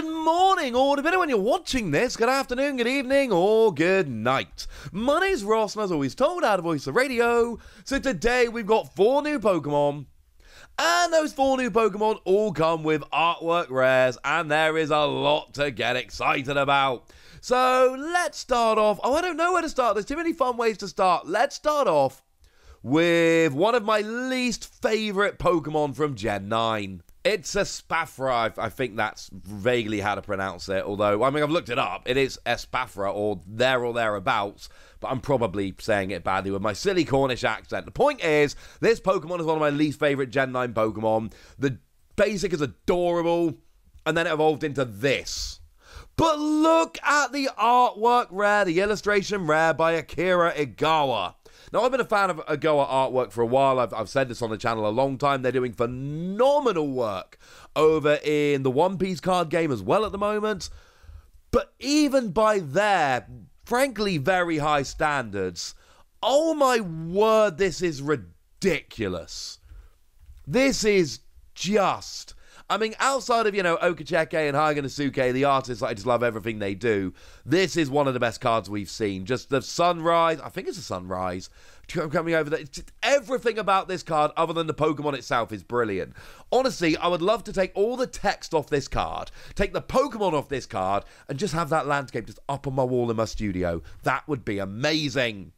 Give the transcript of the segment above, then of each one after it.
Good morning, or depending on when you're watching this, good afternoon, good evening, or good night. My name's Ross, and as always told, out of Voice of Radio. So today we've got 4 new Pokemon, and those 4 new Pokemon all come with artwork rares, and there is a lot to get excited about. So let's start off. Oh, I don't know where to start. There's too many fun ways to start. Let's start off with one of my least favorite Pokemon from Gen 9. It's a Espathra. I think that's vaguely how to pronounce it, although, I mean, I've looked it up. It is Espathra, or thereabouts, but I'm probably saying it badly with my silly Cornish accent. The point is, this Pokemon is one of my least favorite Gen 9 Pokemon. The basic is adorable, and then it evolved into this. But look at the artwork rare, the illustration rare by Akira Igawa. Now, I've been a fan of Igawa artwork for a while. I've said this on the channel a long time. They're doing phenomenal work over in the One Piece card game as well at the moment. But even by their, frankly, very high standards, oh my word, this is ridiculous. This is just... I mean, outside of, Okacheke and Haganosuke, the artists, I just love everything they do. This is one of the best cards we've seen. Just the sunrise, I think it's a sunrise, coming over there. Everything about this card, other than the Pokemon itself, is brilliant. Honestly, I would love to take all the text off this card, take the Pokemon off this card, and just have that landscape just up on my wall in my studio. That would be amazing.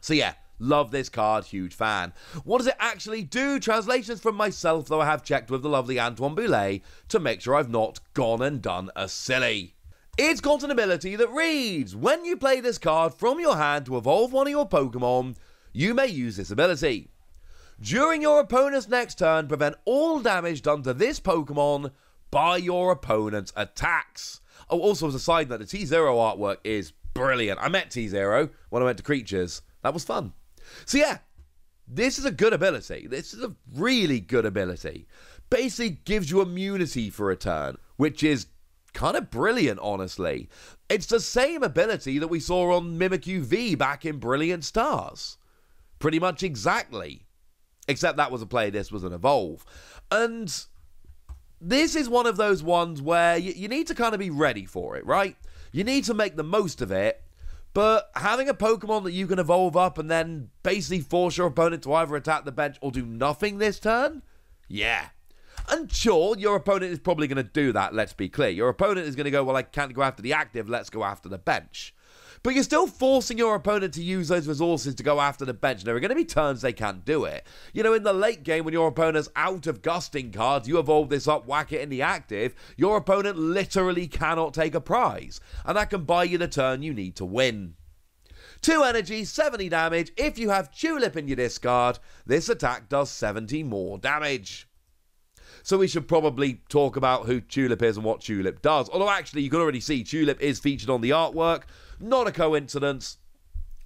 So yeah. Love this card, huge fan. What does it actually do? Translations from myself, though I have checked with the lovely Antoine Boulet to make sure I've not gone and done a silly. It's got an ability that reads, when you play this card from your hand to evolve one of your Pokemon, you may use this ability. During your opponent's next turn, prevent all damage done to this Pokemon by your opponent's attacks. Oh, also as a side note, the T-Zero artwork is brilliant. I met T-Zero when I went to Creatures. That was fun. So yeah, this is a good ability. This is a really good ability. Basically gives you immunity for a turn, which is kind of brilliant, honestly. It's the same ability that we saw on Mimikyu V back in Brilliant Stars. Pretty much exactly. Except that was a play, this was an evolve. And this is one of those ones where you need to kind of be ready for it, right? You need to make the most of it. But having a Pokemon that you can evolve up and then basically force your opponent to either attack the bench or do nothing this turn? Yeah. And sure, your opponent is probably going to do that, let's be clear. Your opponent is going to go, well, I can't go after the active, let's go after the bench. But you're still forcing your opponent to use those resources to go after the bench. There are going to be turns they can't do it. In the late game, when your opponent's out of gusting cards, you evolve this up, whack it in the active, your opponent literally cannot take a prize. And that can buy you the turn you need to win. 2 energy, 70 damage. If you have Tulip in your discard, this attack does 70 more damage. So we should probably talk about who Tulip is and what Tulip does. Although actually, you can already see Tulip is featured on the artwork. Not a coincidence.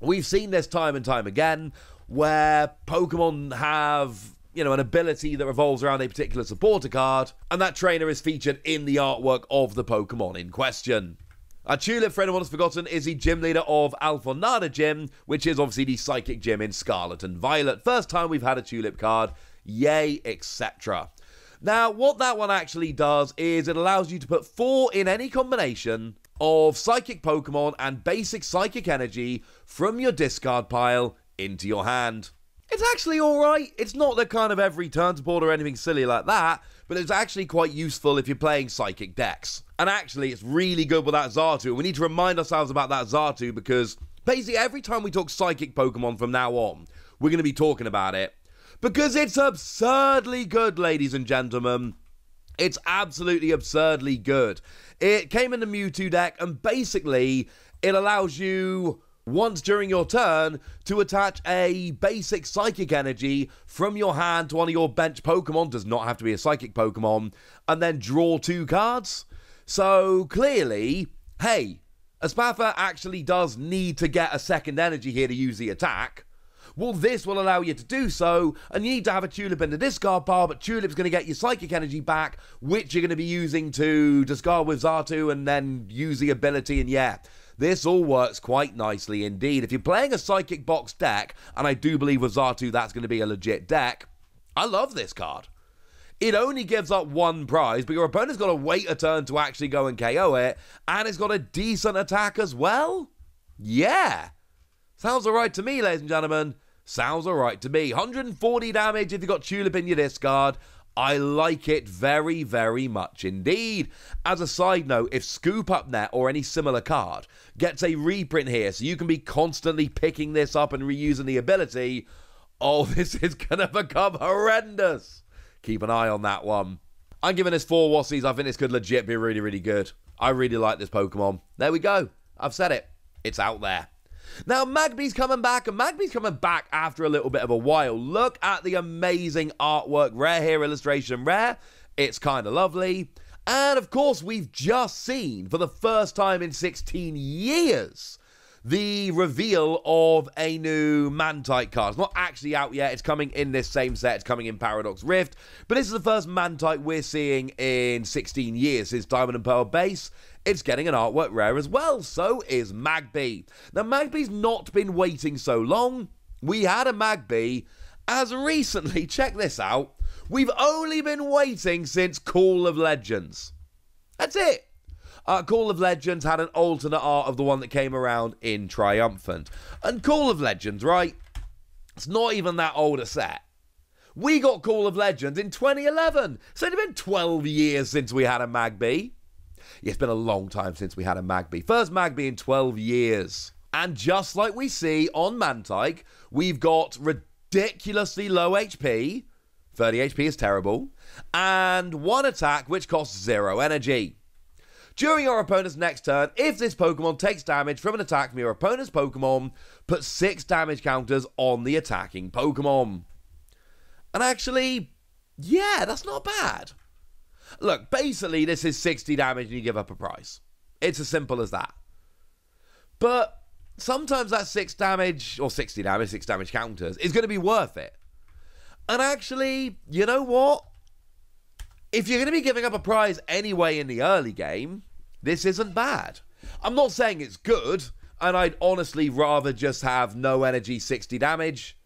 We've seen this time and time again, where Pokemon have, an ability that revolves around a particular supporter card, and that trainer is featured in the artwork of the Pokemon in question. Tulip, for anyone who's forgotten, is the gym leader of Alfornada Gym, which is obviously the Psychic Gym in Scarlet and Violet. First time we've had a Tulip card, yay, etc. Now, what that one actually does is it allows you to put 4 in any combination of Psychic Pokemon and basic Psychic Energy from your discard pile into your hand. It's actually alright. It's not the kind of every turn support or anything silly like that, but it's actually quite useful if you're playing Psychic decks. And actually, it's really good with that Xatu. We need to remind ourselves about that Xatu because basically every time we talk Psychic Pokemon from now on, we're going to be talking about it. Because it's absurdly good, ladies and gentlemen. It's absolutely absurdly good. It came in the Mewtwo deck, and basically, it allows you, once during your turn, to attach a basic Psychic Energy from your hand to one of your bench Pokemon, does not have to be a Psychic Pokemon, and then draw 2 cards. So, clearly, hey, Espathra actually does need to get a second energy here to use the attack. Well, this will allow you to do so, and you need to have a Tulip in the discard pile, but Tulip's going to get your Psychic Energy back, which you're going to be using to discard with Xatu and then use the ability, and yeah, this all works quite nicely indeed. If you're playing a Psychic Box deck, and I do believe with Xatu that's going to be a legit deck, I love this card. It only gives up one prize, but your opponent's got to wait a turn to actually go and KO it, and it's got a decent attack as well? Yeah. Sounds alright to me, ladies and gentlemen. Sounds alright to me. 140 damage if you've got Tulip in your discard. I like it very, very much indeed. As a side note, if Scoop Up Net or any similar card gets a reprint here, so you can be constantly picking this up and reusing the ability, oh, this is going to become horrendous. Keep an eye on that one. I'm giving this 4 Wassies. I think this could legit be really, really good. I really like this Pokemon. There we go. I've said it. It's out there. Now, Magby's coming back, and Magby's coming back after a little bit of a while. Look at the amazing artwork. Rare here, illustration rare. It's kind of lovely. And, of course, we've just seen, for the first time in 16 years, the reveal of a new Mantite card. It's not actually out yet. It's coming in this same set. It's coming in Paradox Rift. But this is the first Mantite we're seeing in 16 years since Diamond and Pearl base. It's getting an artwork rare as well. So is Magby. Now, Magby's not been waiting so long. We had a Magby as recently, check this out, we've only been waiting since Call of Legends. That's it. Call of Legends had an alternate art of the one that came around in Triumphant. And Call of Legends, right? It's not even that old a set. We got Call of Legends in 2011. So it's been 12 years since we had a Magby. Yeah, it's been a long time since we had a Magby. First Magby in 12 years. And just like we see on Mantike, we've got ridiculously low HP. 30 HP is terrible. And one attack which costs 0 energy. During your opponent's next turn, if this Pokemon takes damage from an attack from your opponent's Pokemon, put 6 damage counters on the attacking Pokemon. And actually, yeah, that's not bad. Look, basically, this is 60 damage and you give up a prize. It's as simple as that. But sometimes that 6 damage, or 60 damage, 6 damage counters, is going to be worth it. And actually, you know what? If you're going to be giving up a prize anyway in the early game, this isn't bad. I'm not saying it's good, and I'd honestly rather just have no energy 60 damage,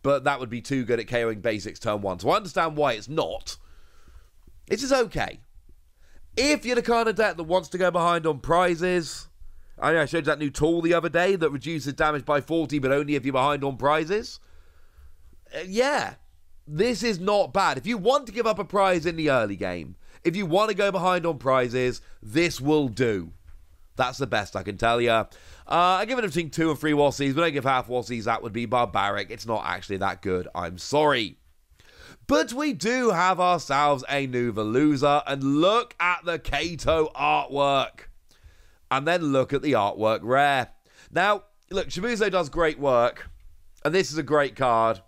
but that would be too good at KOing basics turn 1. So I understand why it's not. This is okay. If you're the kind of deck that wants to go behind on prizes, I showed you that new tool the other day that reduces damage by 40, but only if you're behind on prizes. Yeah, this is not bad. If you want to give up a prize in the early game, if you want to go behind on prizes, this will do. That's the best I can tell you. I give it between 2 and 3 Wassies, but I give half Wassies. That would be barbaric. It's not actually that good. I'm sorry. But we do have ourselves a new Veluza, and look at the Kato artwork. And then look at the artwork rare. Now, look, Shibuzo does great work, and this is a great card.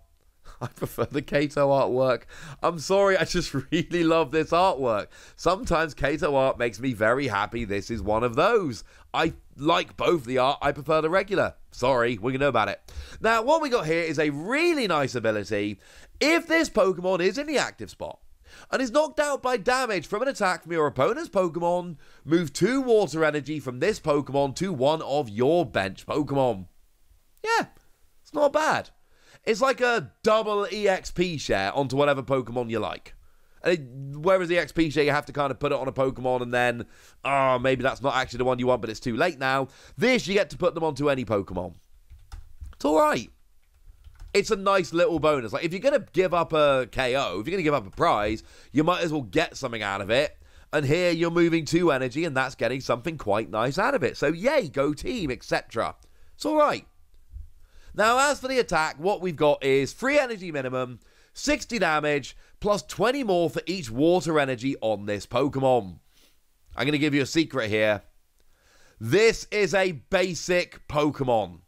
I prefer the Kato artwork. I'm sorry, I just really love this artwork. Sometimes Kato art makes me very happy. This is one of those. I like both the art. I prefer the regular. Sorry, we can know about it. Now, what we got here is a really nice ability. If this Pokemon is in the active spot and is knocked out by damage from an attack from your opponent's Pokemon, move 2 water energy from this Pokemon to one of your bench Pokemon. Yeah, it's not bad. It's like a double EXP share onto whatever Pokemon you like. Whereas the EXP share, you have to kind of put it on a Pokemon and then, maybe that's not actually the one you want, but it's too late now. This, you get to put them onto any Pokemon. It's alright. It's a nice little bonus. Like, if you're going to give up a KO, if you're going to give up a prize, you might as well get something out of it. And here, you're moving 2 energy, and that's getting something quite nice out of it. So, yay, go team, etc. It's alright. Now, as for the attack, what we've got is 3 energy minimum, 60 damage, plus 20 more for each water energy on this Pokemon. I'm going to give you a secret here. This is a basic Pokemon.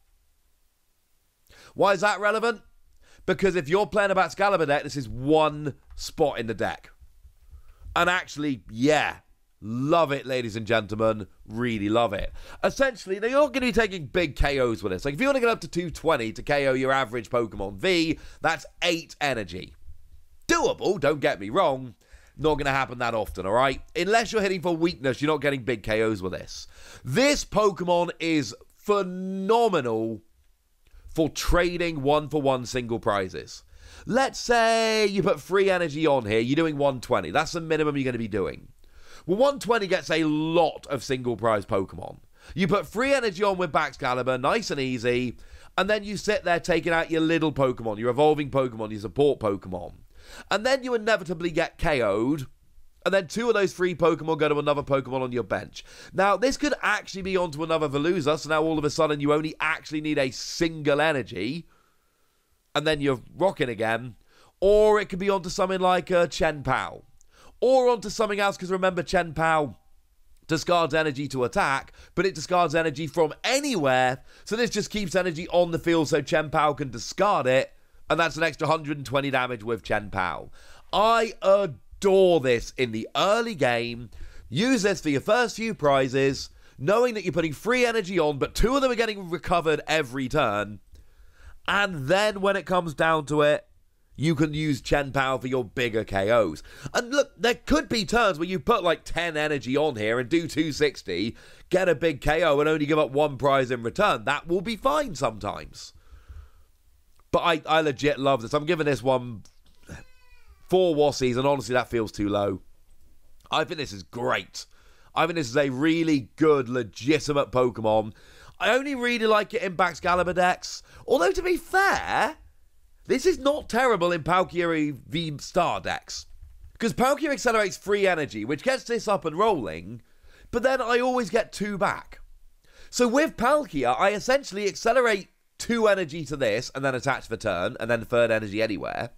Why is that relevant? Because if you're playing a Excalibur deck, this is one spot in the deck. And actually, yeah, love it, ladies and gentlemen. Really love it. Essentially, now you're not going to be taking big KOs with this. Like, if you want to get up to 220 to KO your average Pokemon V, that's 8 energy. Doable, don't get me wrong. Not going to happen that often, all right? Unless you're hitting for weakness, you're not getting big KOs with this. This Pokemon is phenomenal for trading 1-for-1 single prizes. Let's say you put free energy on here, you're doing 120. That's the minimum you're going to be doing. Well, 120 gets a lot of single prize Pokemon. You put free energy on with Baxcalibur, nice and easy, and then you sit there taking out your little Pokemon, your evolving Pokemon, your support Pokemon. And then you inevitably get KO'd, and then 2 of those free Pokemon go to another Pokemon on your bench. Now, this could actually be onto another Veluza, so now all of a sudden you only actually need a single energy, and then you're rocking again. Or it could be onto something like Chen Pao. Or onto something else, because remember, Chen Pao discards energy to attack, but it discards energy from anywhere, so this just keeps energy on the field so Chen Pao can discard it, and that's an extra 120 damage with Chen Pao. I adore this in the early game. Use this for your first few prizes, knowing that you're putting free energy on, but 2 of them are getting recovered every turn, and then when it comes down to it, you can use Chen Pao for your bigger KOs. And look, there could be turns where you put like 10 energy on here and do 260, get a big KO and only give up 1 prize in return. That will be fine sometimes. But I legit love this. I'm giving this one 4 Wassies, and honestly that feels too low. I think this is great. I think this is a really good, legitimate Pokemon. I only really like it in Baxcalibur decks. Although, to be fair, this is not terrible in Palkia V Star decks. Because Palkia accelerates free energy, which gets this up and rolling, but then I always get 2 back. So with Palkia, I essentially accelerate 2 energy to this, and then attach for turn, and then 3rd energy anywhere.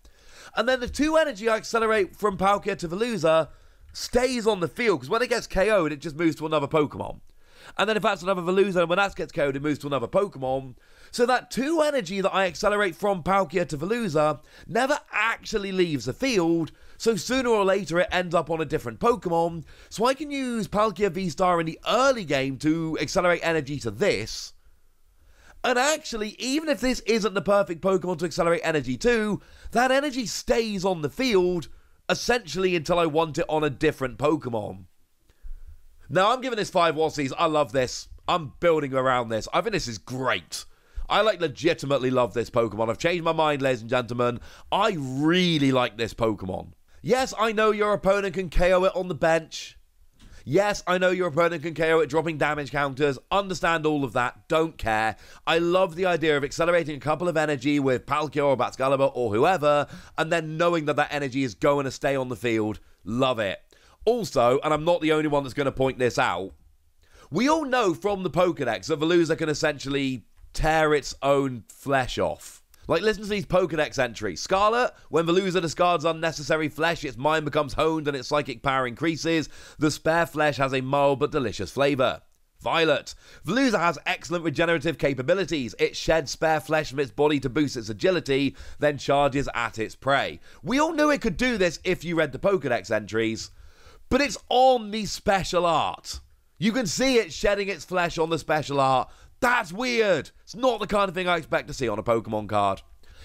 And then the 2 energy I accelerate from Palkia to Veluza stays on the field, because when it gets KO'd, it just moves to another Pokemon. And then if that's another Veluza, and when that gets KO'd, it moves to another Pokemon. So that 2 energy that I accelerate from Palkia to Veluza never actually leaves the field, so sooner or later it ends up on a different Pokemon. So I can use Palkia V-Star in the early game to accelerate energy to this. And actually, even if this isn't the perfect Pokemon to accelerate energy to, that energy stays on the field, essentially until I want it on a different Pokemon. Now, I'm giving this 5 Wassies. I love this. I'm building around this. I think this is great. I legitimately love this Pokemon. I've changed my mind, ladies and gentlemen. I really like this Pokemon. Yes, I know your opponent can KO it on the bench. Yes, I know your opponent can KO it dropping damage counters. Understand all of that. Don't care. I love the idea of accelerating a couple of energy with Palkia or Baxcalibur or whoever, and then knowing that that energy is going to stay on the field. Love it. Also, and I'm not the only one that's going to point this out, we all know from the Pokédex that Veluza can essentially tear its own flesh off. Like, listen to these Pokédex entries. Scarlet, when Veluza discards unnecessary flesh, its mind becomes honed and its psychic power increases. The spare flesh has a mild but delicious flavour. Violet, Veluza has excellent regenerative capabilities. It sheds spare flesh from its body to boost its agility, then charges at its prey. We all knew it could do this if you read the Pokédex entries. But it's on the special art. You can see it shedding its flesh on the special art. That's weird. It's not the kind of thing I expect to see on a Pokemon card.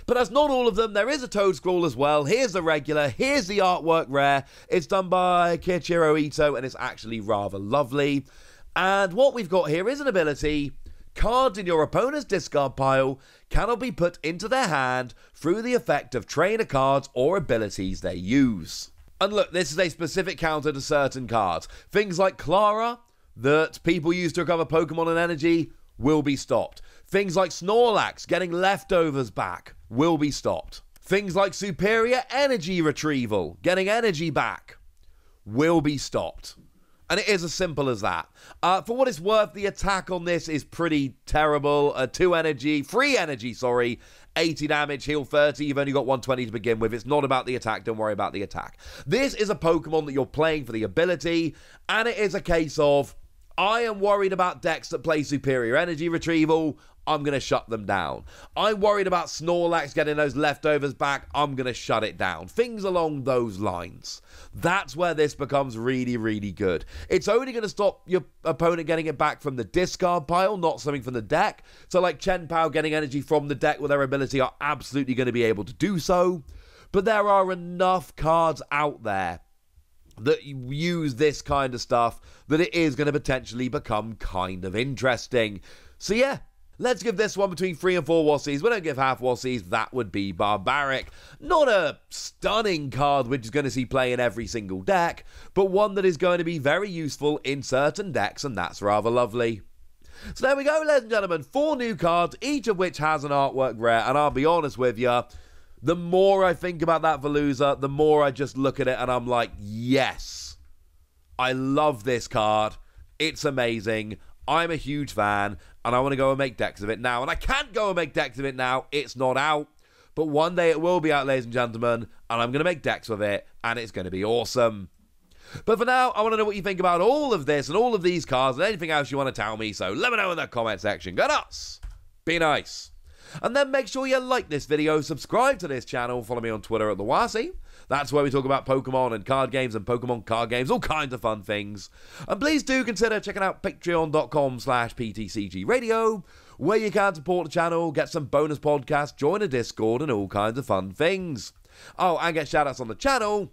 But that's not all of them. There is a Toad-Scroll as well. Here's the regular. Here's the artwork rare. It's done by Kiichiro Ito, and it's actually rather lovely. And what we've got here is an ability. Cards in your opponent's discard pile cannot be put into their hand through the effect of trainer cards or abilities they use. And look, this is a specific counter to certain cards. Things like Clara, that people use to recover Pokemon and energy, will be stopped. Things like Snorlax, getting leftovers back, will be stopped. Things like Superior Energy Retrieval, getting energy back, will be stopped. And it is as simple as that. For what it's worth, the attack on this is pretty terrible. 3 energy, 80 damage, heal 30, you've only got 120 to begin with. It's not about the attack, don't worry about the attack. This is a Pokemon that you're playing for the ability, and it is a case of, I am worried about decks that play Superior Energy Retrieval, I'm going to shut them down. I'm worried about Snorlax getting those leftovers back, I'm going to shut it down. Things along those lines. That's where this becomes really, really good. It's only going to stop your opponent getting it back from the discard pile, not something from the deck. So like Chen Pao getting energy from the deck with their ability are absolutely going to be able to do so. But there are enough cards out there that use this kind of stuff that it is going to potentially become kind of interesting. So yeah, Let's give this one between 3 and 4 Wassies. We don't give half Wassies. That would be barbaric. Not a stunning card which is going to see play in every single deck, but one that is going to be very useful in certain decks, and that's rather lovely. So there we go, ladies and gentlemen. 4 new cards, each of which has an artwork rare, and I'll be honest with you, the more I think about that Veluza, the more I just look at it and I'm like, yes, I love this card. It's amazing. I'm a huge fan, and I want to go and make decks of it now. And I can't go and make decks of it now. It's not out. But one day it will be out, ladies and gentlemen, and I'm going to make decks with it, and it's going to be awesome. But for now, I want to know what you think about all of this and all of these cards and anything else you want to tell me. So let me know in the comment section. Go nuts! Be nice. And then make sure you like this video, subscribe to this channel, follow me on Twitter at @TheWasi. That's where we talk about Pokemon and card games and Pokemon card games, all kinds of fun things. And please do consider checking out patreon.com/PTCG Radio, where you can support the channel, get some bonus podcasts, join a Discord, and all kinds of fun things. Oh, and get shoutouts on the channel,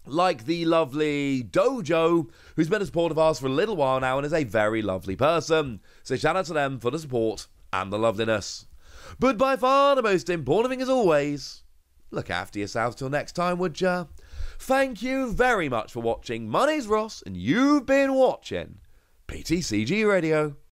like the lovely Dojo, who's been a supporter of ours for a little while now and is a very lovely person. So shout out to them for the support and the loveliness. But by far the most important thing as always, look after yourselves till next time, would ya? Thank you very much for watching. My name's Ross, and you've been watching PTCG Radio.